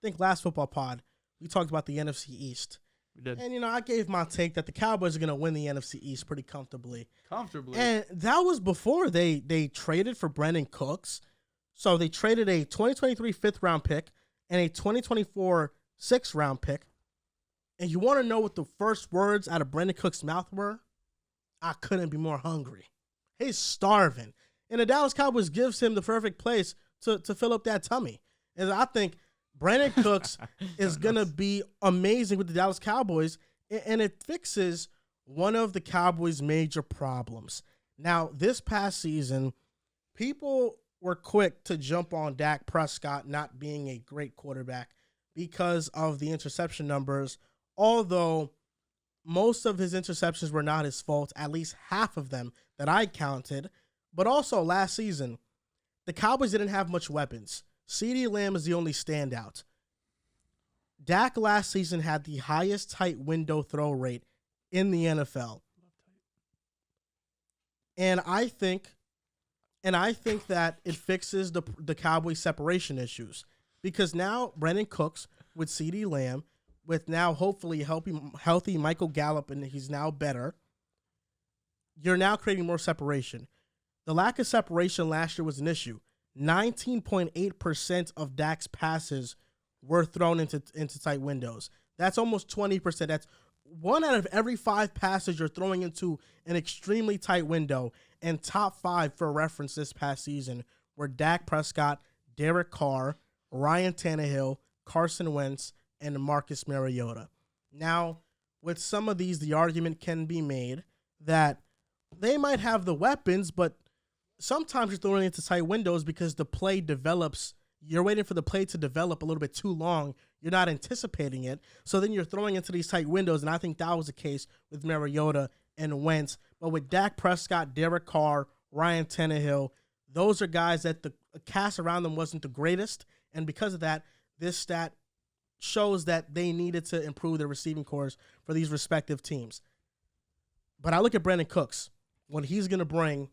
think last football pod, we talked about the NFC East. We did. And, I gave my take that the Cowboys are going to win the NFC East pretty comfortably. Comfortably. And that was before they traded for Brandin Cooks. So they traded a 2023 fifth-round pick and a 2024 sixth-round pick. And you want to know what the first words out of Brandin Cooks' mouth were? I couldn't be more hungry. He's starving. And the Dallas Cowboys gives him the perfect place to fill up that tummy. And I think Brandin Cooks is going to be amazing with the Dallas Cowboys, and it fixes one of the Cowboys' major problems. Now, this past season, people were quick to jump on Dak Prescott not being a great quarterback because of the interception numbers, although most of his interceptions were not his fault, at least half of them that I counted. But also last season, the Cowboys didn't have much weapons. CeeDee Lamb is the only standout. Dak last season had the highest tight window throw rate in the NFL. And I think that it fixes the Cowboys separation issues, because now Brandin Cooks with CeeDee Lamb, with now hopefully healthy Michael Gallup, and he's now better, you're now creating more separation. The lack of separation last year was an issue. 19.8% of Dak's passes were thrown into tight windows. That's almost 20%. That's 1 out of every 5 passes you're throwing into an extremely tight window. And top 5 for reference this past season were Dak Prescott, Derek Carr, Ryan Tannehill, Carson Wentz, and Marcus Mariota. Now, with some of these, the argument can be made that they might have the weapons, but sometimes you're throwing into tight windows because the play develops. You're waiting for the play to develop a little bit too long. You're not anticipating it. So then you're throwing into these tight windows, and I think that was the case with Mariota and Wentz. But with Dak Prescott, Derek Carr, Ryan Tannehill, those are guys that the cast around them wasn't the greatest. And because of that, this stat shows that they needed to improve their receiving cores for these respective teams. But I look at Brandin Cooks. What he's going to bring,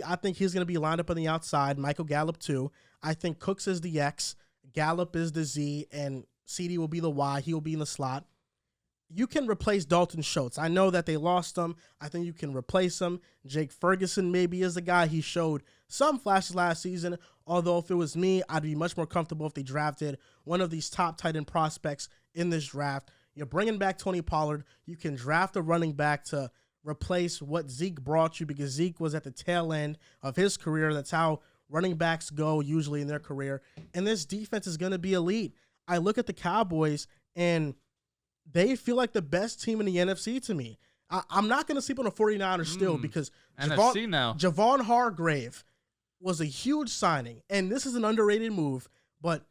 I think he's going to be lined up on the outside. Michael Gallup too. I think Cooks is the X, Gallup is the Z, and CeeDee will be the Y. He will be in the slot. You can replace Dalton Schultz. I know that they lost him. I think you can replace him. Jake Ferguson maybe is the guy. He showed some flashes last season, although if it was me, I'd be much more comfortable if they drafted one of these top tight end prospects in this draft. You're bringing back Tony Pollard. You can draft a running back to replace what Zeke brought you, because Zeke was at the tail end of his career. That's how running backs go usually in their career. And this defense is going to be elite. I look at the Cowboys, and they feel like the best team in the NFC to me. I'm not going to sleep on the 49ers still, because Javon Hargrave was a huge signing, and this is an underrated move, but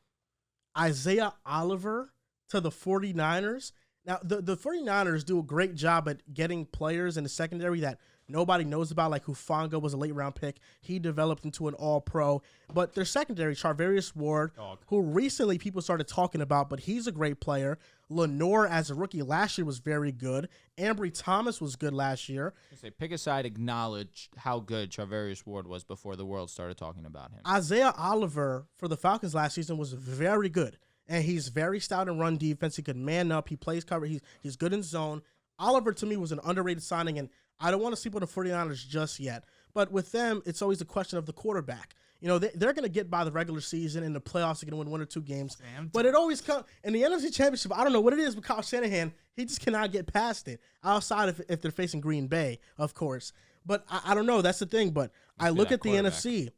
Isaiah Oliver to the 49ers. Now, the 49ers do a great job at getting players in the secondary that nobody knows about, like Hufanga was a late-round pick. He developed into an all-pro. But their secondary, Charvarius Ward, who recently people started talking about, but he's a great player. Lenore, as a rookie last year, was very good. Ambry Thomas was good last year. Pick a side, acknowledge how good Charvarius Ward was before the world started talking about him. Isaiah Oliver for the Falcons last season was very good. And he's very stout in run defense. He can man up. He plays cover. He's good in zone. Oliver, to me, was an underrated signing, and I don't want to sleep on the 49ers just yet. But with them, it's always a question of the quarterback. You know, they're going to get by the regular season. In the playoffs, they're going to win 1 or 2 games. But it always comes – in the NFC Championship, I don't know what it is with Kyle Shanahan. He just cannot get past it, outside of if they're facing Green Bay, of course. But I don't know. That's the thing. But I look at the NFC.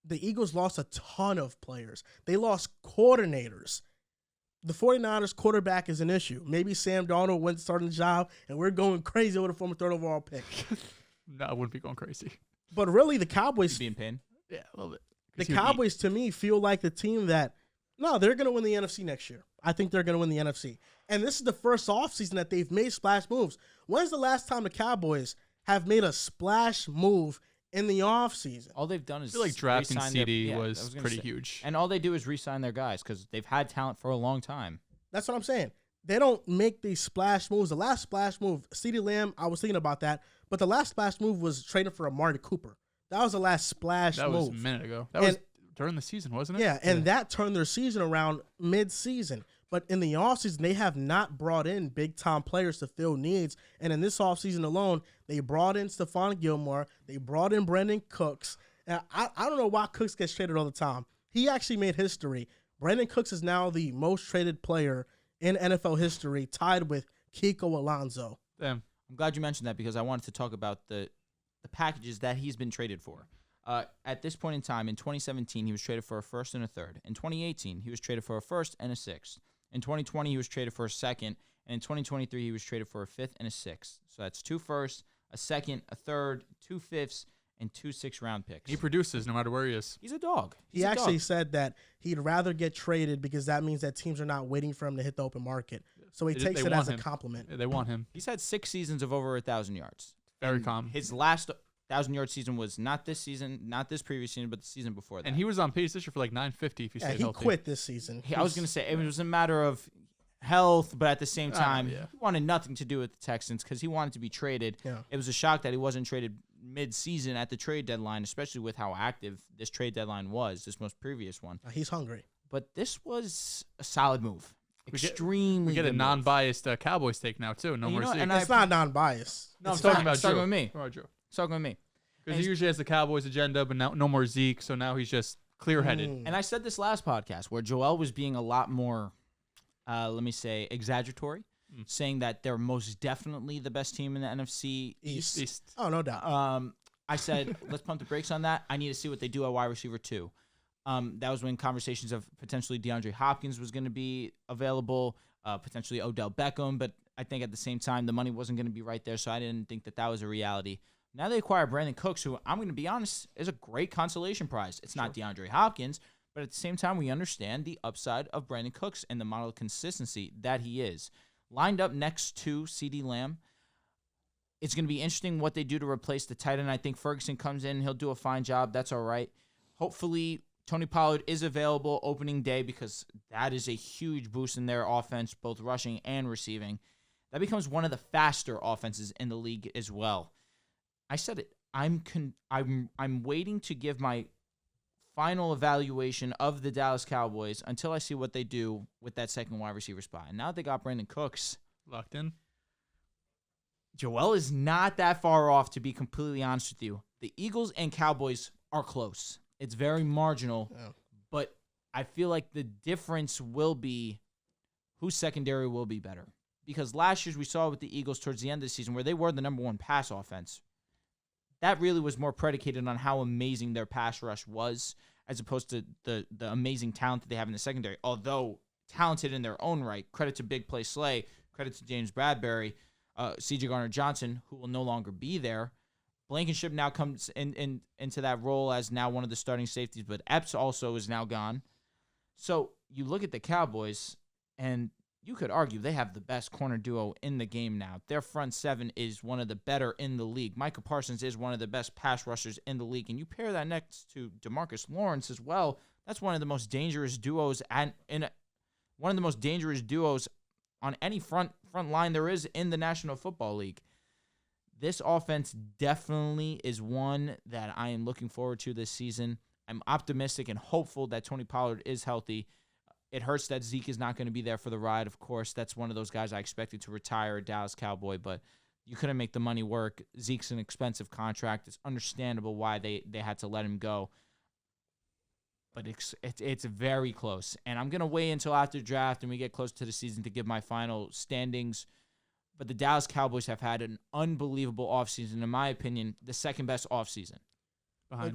The Eagles lost a ton of players. They lost coordinators. The 49ers quarterback is an issue. Maybe Sam Darnold went starting the job, and we're going crazy over the former 3rd overall pick. No, I wouldn't be going crazy. But really, the Cowboys... You'd be in pain? Yeah, a little bit. The Cowboys, to me, feel like the team that... No, they're going to win the NFC next year. I think they're going to win the NFC. And this is the first offseason that they've made splash moves. When's the last time the Cowboys have made a splash move in the offseason? All they've done is I feel like drafting CeeDee was pretty huge. And all they do is re-sign their guys because they've had talent for a long time. That's what I'm saying. They don't make these splash moves. The last splash move, CeeDee Lamb, I was thinking about that, but the last splash move was trading for Amari Cooper. That was the last splash move. That was a minute ago. That was during the season, wasn't it? Yeah, and that turned their season around mid-season. But in the offseason, they have not brought in big-time players to fill needs. And in this offseason alone, they brought in Stephon Gilmore. They brought in Brandin Cooks. And I don't know why Cooks gets traded all the time. He actually made history. Brandin Cooks is now the most traded player in NFL history, tied with Kiko Alonso. Damn. I'm glad you mentioned that because I wanted to talk about the packages that he's been traded for. At this point in time, in 2017, he was traded for a first and a third. In 2018, he was traded for a first and a sixth. In 2020, he was traded for a second. And in 2023, he was traded for a fifth and a sixth. So that's 2 firsts, a second, a third, 2 fifths, and 2 6th-round picks. He produces no matter where he is. He's a dog. He actually said that he'd rather get traded because that means that teams are not waiting for him to hit the open market. So he takes it as a compliment. They want him. He's had 6 seasons of over 1,000 yards. Very calm. His last 1,000-yard season was not this season, not this previous season, but the season before that. And he was on pace this year for like 950 if he stayed healthy. He quit this season. I was going to say, it was a matter of health, but at the same time, he wanted nothing to do with the Texans because he wanted to be traded. Yeah. It was a shock that he wasn't traded mid-season at the trade deadline, especially with how active this trade deadline was, this most previous one. He's hungry. But this was a solid move. Extremely We get a non-biased Cowboys take now, too. No more Zeke. And it's not non-biased. No, it's talking about talking with me. It's talking with me. Because he usually has the Cowboys agenda, but now no more Zeke, so now he's just clear-headed. And I said this last podcast where Joel was being a lot more, let me say, exaggeratory, saying that they're most definitely the best team in the NFC East. Oh, no doubt. I said, let's pump the brakes on that. I need to see what they do at wide receiver 2. That was when conversations of potentially DeAndre Hopkins was going to be available, potentially Odell Beckham, but I think at the same time the money wasn't going to be right there, so I didn't think that was a reality. Now they acquire Brandin Cooks, who I'm going to be honest is a great consolation prize. It's not DeAndre Hopkins, but at the same time we understand the upside of Brandin Cooks and the model of consistency that he is. Lined up next to CeeDee Lamb, it's going to be interesting what they do to replace the tight end. I think Ferguson comes in, he'll do a fine job. That's all right. Hopefully Tony Pollard is available opening day because that is a huge boost in their offense, both rushing and receiving. That becomes one of the faster offenses in the league as well. I said it. I'm waiting to give my final evaluation of the Dallas Cowboys until I see what they do with that second wide receiver spot. And now they got Brandin Cooks locked in. Joel is not that far off, to be completely honest with you. The Eagles and Cowboys are close. It's very marginal, but I feel like the difference will be whose secondary will be better. Because last year we saw with the Eagles towards the end of the season where they were the number 1 pass offense. That really was more predicated on how amazing their pass rush was as opposed to the amazing talent that they have in the secondary. Although talented in their own right, credit to Big Play Slay, credit to James Bradbury, C.J. Garner-Johnson, who will no longer be there. Blankenship now comes into that role as now one of the starting safeties, but Epps also is now gone. So you look at the Cowboys, and you could argue they have the best corner duo in the game now. Their front 7 is one of the better in the league. Micah Parsons is one of the best pass rushers in the league, and you pair that next to DeMarcus Lawrence as well. That's one of the most dangerous duos one of the most dangerous duos on any front line there is in the National Football League. This offense definitely is one that I am looking forward to this season. I'm optimistic and hopeful that Tony Pollard is healthy. It hurts that Zeke is not going to be there for the ride, of course. That's one of those guys I expected to retire, a Dallas Cowboy, but you couldn't make the money work. Zeke's an expensive contract. It's understandable why they had to let him go. But it's very close. And I'm going to wait until after draft and we get close to the season to give my final standings. But the Dallas Cowboys have had an unbelievable offseason. In my opinion, the second best offseason.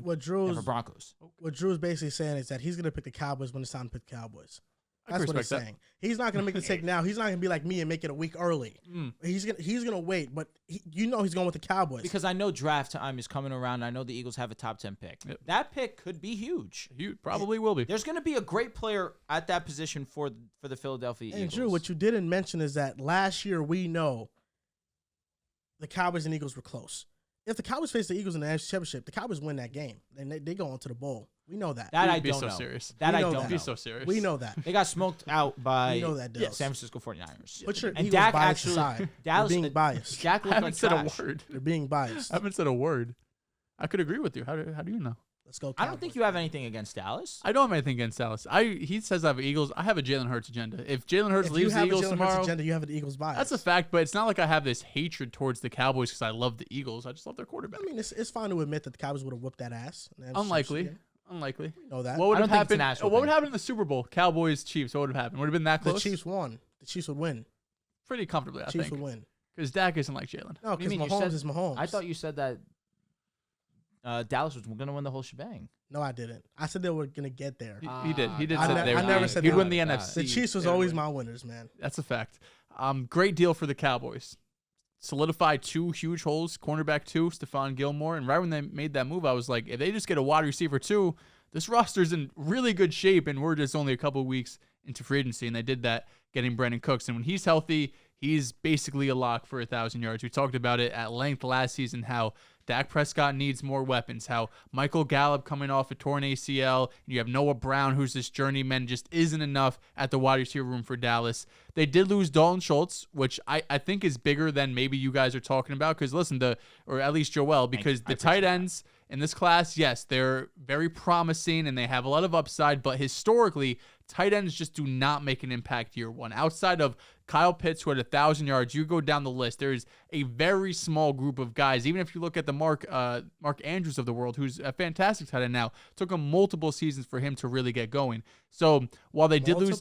What Drew's Broncos. What Drew's basically saying is that he's going to pick the Cowboys when it's time to pick the Cowboys. That's what he's saying. He's not going to make the take now. He's not going to be like me and make it a week early. He's gonna wait, but he's going with the Cowboys. Because I know draft time is coming around. I know the Eagles have a top 10 pick. Yep. That pick could be huge. Probably will be. There's going to be a great player at that position for the Philadelphia Eagles. And Drew, what you didn't mention is that last year we know the Cowboys and Eagles were close. If the Cowboys face the Eagles in the NFC Championship, the Cowboys win that game. And they go on to the bowl. We know that. That I don't know. Serious. That I don't know. Be so serious. We know that. They got smoked out by Dehls. San Francisco 49ers. Put your and Eagles Dak bias actually, aside. Dallas, They're being biased. Dak I haven't said trash. a word. They're being biased. I haven't said a word. I could agree with you. How do you know? Let's go. I don't think you have anything against Dallas. I don't have anything against Dallas. He says I have Eagles. I have a Jalen Hurts agenda. If Jalen Hurts leaves the Eagles tomorrow, agenda, you have an Eagles bias. that's a fact. But it's not like I have this hatred towards the Cowboys because I love the Eagles. I just love their quarterback. I mean, it's fine to admit that the Cowboys would have whooped that ass. Unlikely. Unlikely. We know that. What would I have don't think it's an happened? ass What would whooping. happen in the Super Bowl? Cowboys Chiefs. What would have happened? Would have been that The close. Chiefs won. The Chiefs would win. Pretty comfortably, I Chiefs think. would win. Because Dak isn't like Jalen. No, What do you because mean? You Mahomes said- is Mahomes. I thought you said that Dallas was going to win the whole shebang. No, I didn't. I said they were gonna get there. He did. He did I say ne- they I would never win. said He'd that. win the Got it. NFC. The Chiefs was They would always win. my winners, man. That's a fact. Great deal for the Cowboys. Solidified 2 huge holes, cornerback 2, Stephon Gilmore. And right when they made that move, I was like, if they just get a wide receiver 2, this roster's in really good shape, and we're just only a couple weeks into free agency. And they did that, getting Brandin Cooks. And when he's healthy, he's basically a lock for 1,000 yards. We talked about it at length last season, how Dak Prescott needs more weapons, how Michael Gallup coming off a torn ACL, and you have Noah Brown, who's this journeyman, just isn't enough at the wide receiver room for Dallas. They did lose Dalton Schultz, which I think is bigger than maybe you guys are talking about, because listen, or at least Joel, because the tight ends in this class, yes, they're very promising and they have a lot of upside, but historically, tight ends just do not make an impact year one. Outside of Kyle Pitts, who had 1,000 yards, you go down the list, there's a very small group of guys. Even if you look at the Mark Andrews of the world, who's a fantastic tight end now, took him multiple seasons for him to really get going. So while they did lose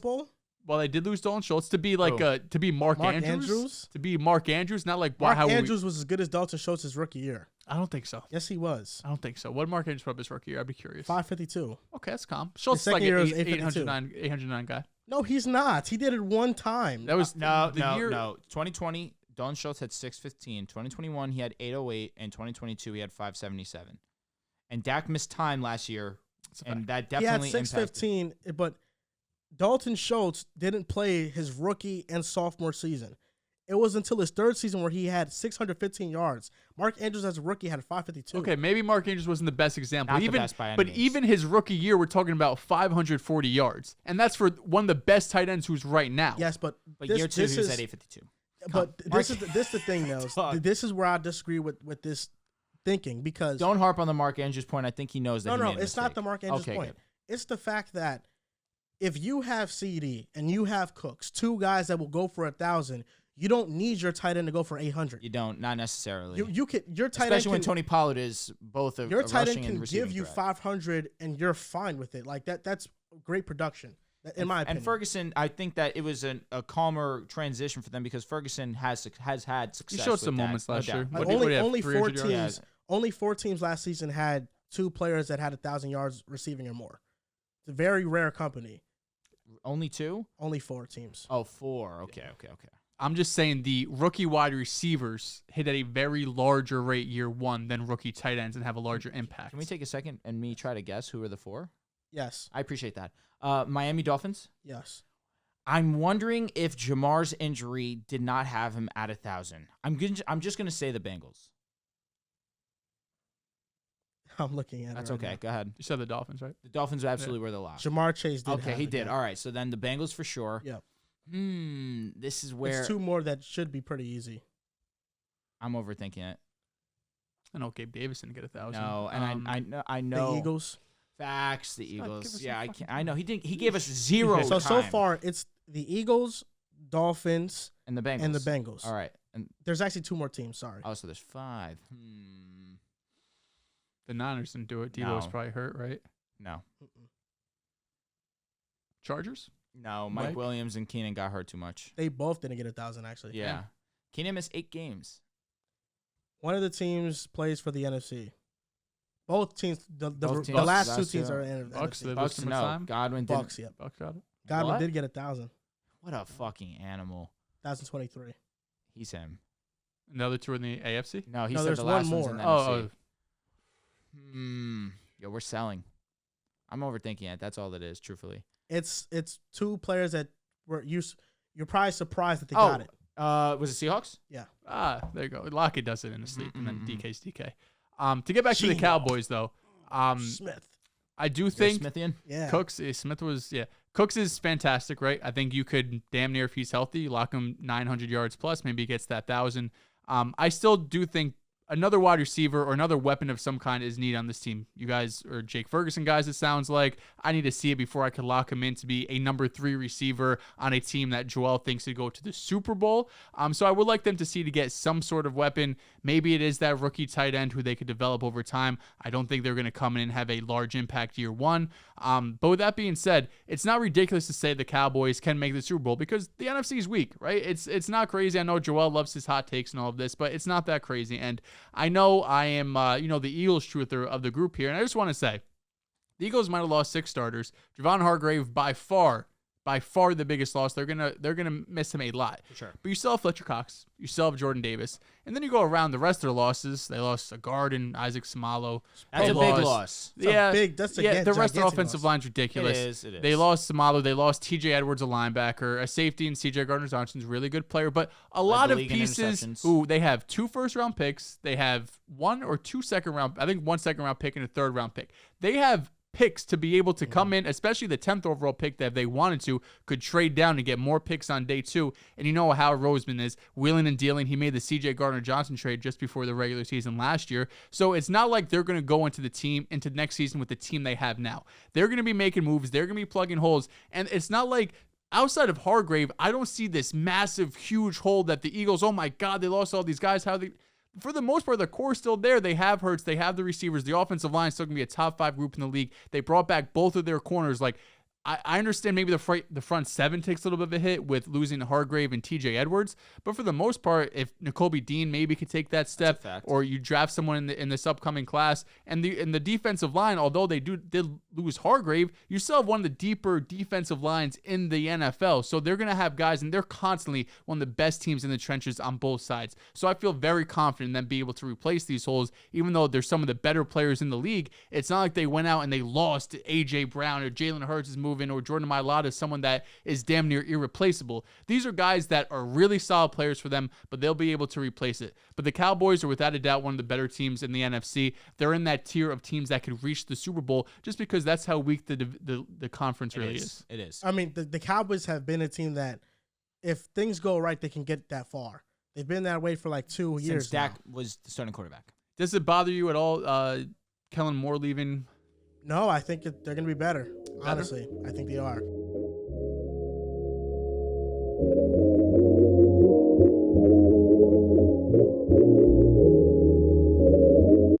Dalton Schultz to be like to be Mark Andrews, to be Mark Andrews, not like Mark Andrews was as good as Dalton Schultz's rookie year. I don't think so. Yes, he was. I don't think so. What did Mark Andrews put up his rookie year? I'd be curious. 552. Okay, that's calm. Schultz is like second year an was 809 guy. No, he's not. He did it one time. That was No. the year. 2020, Dalton Schultz had 615. 2021, he had 808. And 2022, he had 577. And Dak missed time last year, and that He had definitely impacted. 615, but Dalton Schultz didn't play his rookie and sophomore season. It was until his third season where he had 615 yards. Mark Andrews as a rookie had 552. Okay, maybe Mark Andrews wasn't the best example. Not the best by any but means. even his rookie year, we're talking about 540 yards, and that's for one of the best tight ends who's right now. Yes, but Year 2, he was at 852. But this is the thing, though. Dog. This is where I disagree with this thinking, because Don't harp on the Mark Andrews point. I think he knows that. no, he made a it's not mistake. the Mark Andrews Okay, point. good. It's the fact that if you have CD and you have Cooks, 2 guys that will go for 1,000, you don't need your tight end to go for 800. You don't, not necessarily. You can your tight Especially when end can, Tony Pollard is both a your tight rushing end and can receiving give you threat. 500 and you're fine with it. Like that's great production, in my opinion. And Ferguson, I think that it was a calmer transition for them because Ferguson has had success. He showed with some that, moments no last doubt. year. Like What do you have, only 4 300 yards? teams. Only 4 teams last season had 2 players that had 1,000 yards receiving or more. It's a very rare company. Only 2? Only 4 teams. Oh, 4. Okay. I'm just saying the rookie wide receivers hit at a very larger rate year one than rookie tight ends and have a larger impact. Can we take a second and me try to guess who are the 4? Yes. I appreciate that. Miami Dolphins. Yes. I'm wondering if Jamar's injury did not have him at 1,000. I'm just gonna say the Bengals. I'm looking at That's it. okay. Right Go ahead. You said the Dolphins, right? The Dolphins absolutely were the lock. now. Jamar Chase did. Okay, have he it, did. yeah. All right. So then the Bengals for sure. Yep. This is where There's 2 more that should be pretty easy. I'm overthinking it. I know Gabe Davis didn't get 1,000. No, and I know The Eagles. facts. The give Eagles. us Yeah, some I fucking can't. I know he didn't. He gave us 0. So time. far it's the Eagles, Dolphins, and the Bengals. and the Bengals. All right. And There's actually 2 more teams. Sorry. oh, so there's 5. The Niners didn't do it. Debo was No. probably hurt, right? No. Chargers? No. Mike Mike? Williams and Keenan got hurt too much. They both didn't get 1,000 actually. Yeah. Keenan missed 8 games. One of the teams plays for the NFC. Both teams. The Both teams. last 2 Last teams two. are in Bucks, NFC. they Bucks, too much no. time? Godwin didn't. Bucks. Yep. Bucks got it. Godwin What? did get 1,000. What a fucking animal. 1,023. He's him. And the other 2 in the AFC? No, he No, said there's the one last one's more. in the Oh, NFC. Yo, we're selling. I'm overthinking it. That's all it is, truthfully. It's 2 players that were you're probably surprised that they got it. Was it Seahawks? Yeah. there you go. Lockett does it in his sleep, and then Mm-mm-mm. DK's DK. To get back to the Gino. Cowboys, though, Smith. I do You're think Smithian? Yeah. Cooks is fantastic, right? I think you could damn near, if he's healthy, lock him 900 yards plus. Maybe he gets that 1,000. I still do think another wide receiver or another weapon of some kind is needed on this team. You guys are Jake Ferguson guys, it sounds like. I need to see it before I could lock him in to be a number 3 receiver on a team that Joel thinks could go to the Super Bowl. So I would like them to see to get some sort of weapon. Maybe it is that rookie tight end who they could develop over time. I don't think they're going to come in and have a large impact year one. But with that being said, it's not ridiculous to say the Cowboys can make the Super Bowl because the NFC is weak, right? It's not crazy. I know Joel loves his hot takes and all of this, but it's not that crazy. And I know I am, the Eagles truther of the group here. And I just want to say, the Eagles might have lost 6 starters. Javon Hargrave, by far the biggest loss. They're gonna miss him a lot. For sure. But you still have Fletcher Cox. You still have Jordan Davis. And then you go around the rest of their losses. They lost a guard and Isaac Samalo. That's a big loss. The rest of the offensive line's ridiculous. It is. They lost Samalo. They lost TJ Edwards, a linebacker, a safety, and CJ Gardner-Johnson's a really good player. But a lot of pieces who they have 2 first-round picks. They have 1 or 2 second-round, I think 1 second-round pick and a third-round pick. They have picks to be able to come in, especially the 10th overall pick that if they wanted to, could trade down and get more picks on day 2. And you know how Roseman is, wheeling and dealing. He made the CJ Gardner-Johnson trade just before the regular season last year. So it's not like they're going to go into next season with the team they have now. They're going to be making moves. They're going to be plugging holes. And it's not like outside of Hargrave, I don't see this massive, huge hole that the Eagles, oh my God, they lost all these guys. For the most part, the core is still there. They have Hurts. They have the receivers. The offensive line is still going to be a top 5 group in the league. They brought back both of their corners. Like, I understand maybe the front 7 takes a little bit of a hit with losing Hargrave and TJ Edwards, but for the most part, if Nakobe Dean maybe could take that step, or you draft someone in this upcoming class, and the defensive line, although they did lose Hargrave, you still have one of the deeper defensive lines in the NFL. So they're going to have guys, and they're constantly one of the best teams in the trenches on both sides. So I feel very confident in them being able to replace these holes, even though they're some of the better players in the league. It's not like they went out and they lost A.J. Brown or Jalen Hurts is moving or Jordan Mailata is someone that is damn near irreplaceable. These are guys that are really solid players for them, but they'll be able to replace it. But the Cowboys are without a doubt one of the better teams in the NFC. They're in that tier of teams that could reach the Super Bowl just because that's how weak the conference really is. It is. I mean, the Cowboys have been a team that if things go right, they can get that far. They've been that way for like 2 years Since Dak now. was the starting quarterback. Does it bother you at all, Kellen Moore leaving? No, I think they're going to be better. Honestly, I think they are.